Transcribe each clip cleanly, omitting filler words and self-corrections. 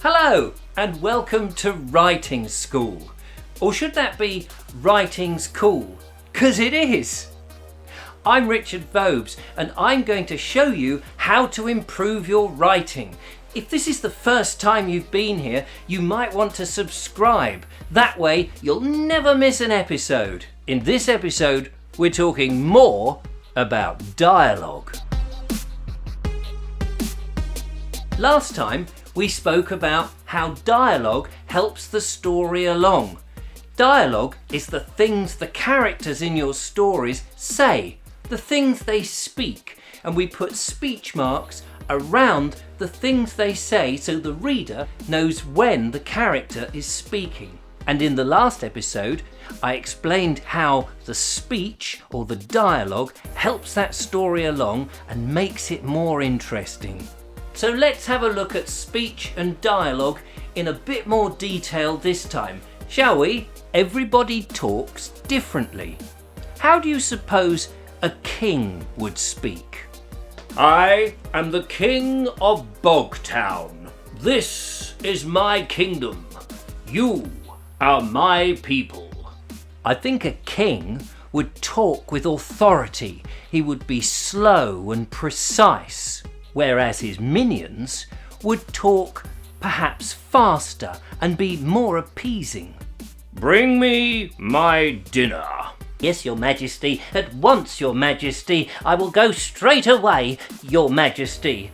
Hello and welcome to Writing School. Or should that be Writing's Cool? 'Cause it is. I'm Richard Vobes and I'm going to show you how to improve your writing. If this is the first time you've been here, you might want to subscribe. That way you'll never miss an episode. In this episode, we're talking more about dialogue. Last time, we spoke about how dialogue helps the story along. Dialogue is the things the characters in your stories say, the things they speak, and we put speech marks around the things they say so the reader knows when the character is speaking. And in the last episode, I explained how the speech or the dialogue helps that story along and makes it more interesting. So let's have a look at speech and dialogue in a bit more detail this time, shall we? Everybody talks differently. How do you suppose a king would speak? I am the king of Bogtown. This is my kingdom. You are my people. I think a king would talk with authority. He would be slow and precise, whereas his minions would talk perhaps faster and be more appeasing. Bring me my dinner. Yes, Your Majesty, at once, Your Majesty. I will go straight away, Your Majesty.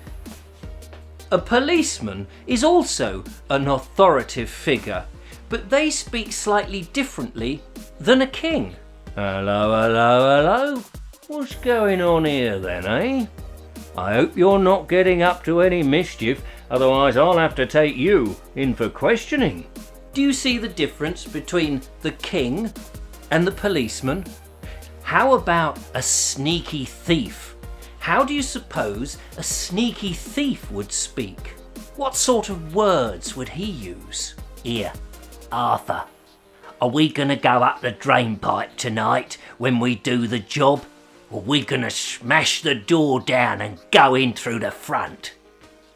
A policeman is also an authoritative figure, but they speak slightly differently than a king. Hello, hello, hello. What's going on here then, eh? I hope you're not getting up to any mischief, otherwise I'll have to take you in for questioning. Do you see the difference between the king and the policeman? How about a sneaky thief? How do you suppose a sneaky thief would speak? What sort of words would he use? Here, Arthur, are we gonna go up the drain pipe tonight when we do the job? Or we gonna smash the door down and go in through the front?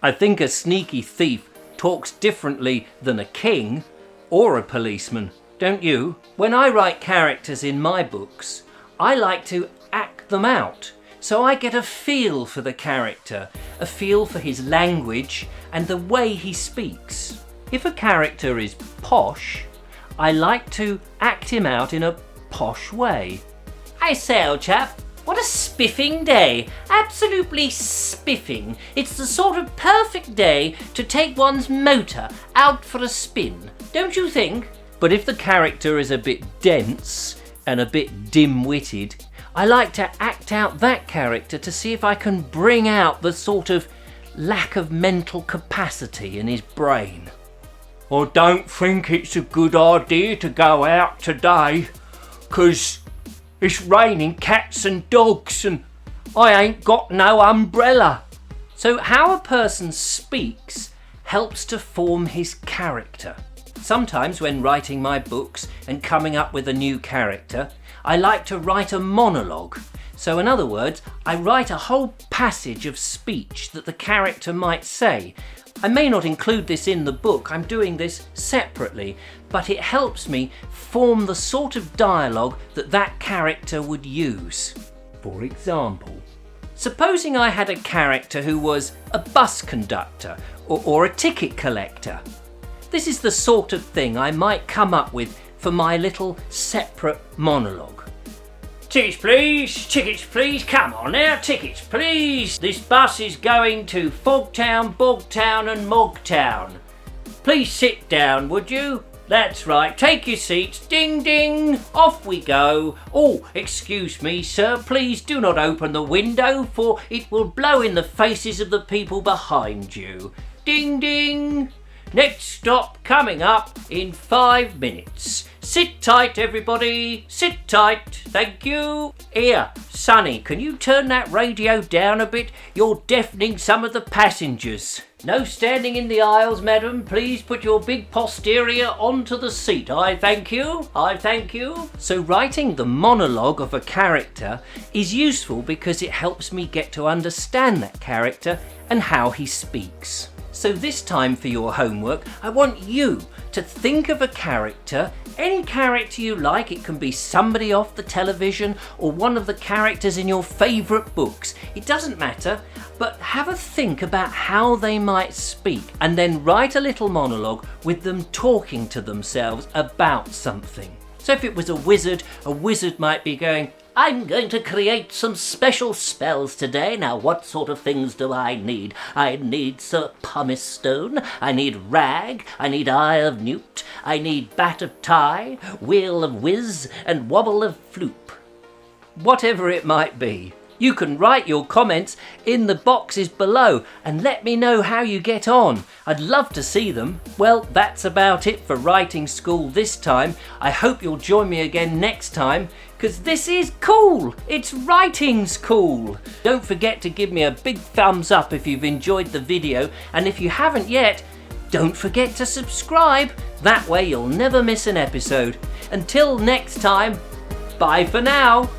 I think a sneaky thief talks differently than a king or a policeman, don't you? When I write characters in my books, I like to act them out. So I get a feel for the character, a feel for his language and the way he speaks. If a character is posh, I like to act him out in a posh way. I say, old chap, what a spiffing day. Absolutely spiffing. It's the sort of perfect day to take one's motor out for a spin, don't you think? But if the character is a bit dense and a bit dim-witted, I like to act out that character to see if I can bring out the sort of lack of mental capacity in his brain. I don't think it's a good idea to go out today, 'cause it's raining cats and dogs and I ain't got no umbrella. So how a person speaks helps to form his character. Sometimes when writing my books and coming up with a new character, I like to write a monologue. So in other words, I write a whole passage of speech that the character might say. I may not include this in the book, I'm doing this separately, but it helps me form the sort of dialogue that that character would use. For example, supposing I had a character who was a bus conductor or a ticket collector. This is the sort of thing I might come up with for my little separate monologue. Tickets please, come on now, tickets please. This bus is going to Fogtown, Bogtown and Mogtown. Please sit down, would you? That's right, take your seats, ding ding, off we go. Oh, excuse me sir, please do not open the window for it will blow in the faces of the people behind you. Ding ding. Next stop coming up in 5 minutes. Sit tight, everybody. Sit tight. Thank you. Here, Sonny, can you turn that radio down a bit? You're deafening some of the passengers. No standing in the aisles, madam. Please put your big posterior onto the seat. I thank you. I thank you. So writing the monologue of a character is useful because it helps me get to understand that character and how he speaks. So this time for your homework, I want you to think of a character, any character you like. It can be somebody off the television or one of the characters in your favourite books. It doesn't matter, but have a think about how they might speak and then write a little monologue with them talking to themselves about something. So if it was a wizard might be going, I'm going to create some special spells today. Now, what sort of things do I need? I need Sir Pumice Stone, I need Rag, I need Eye of Newt, I need Bat of Tie, Wheel of Whiz, and Wobble of Floop. Whatever it might be. You can write your comments in the boxes below and let me know how you get on. I'd love to see them. Well, that's about it for Writing School this time. I hope you'll join me again next time, because this is cool. It's Writing School. Don't forget to give me a big thumbs up if you've enjoyed the video, and if you haven't yet, don't forget to subscribe. That way you'll never miss an episode. Until next time, bye for now.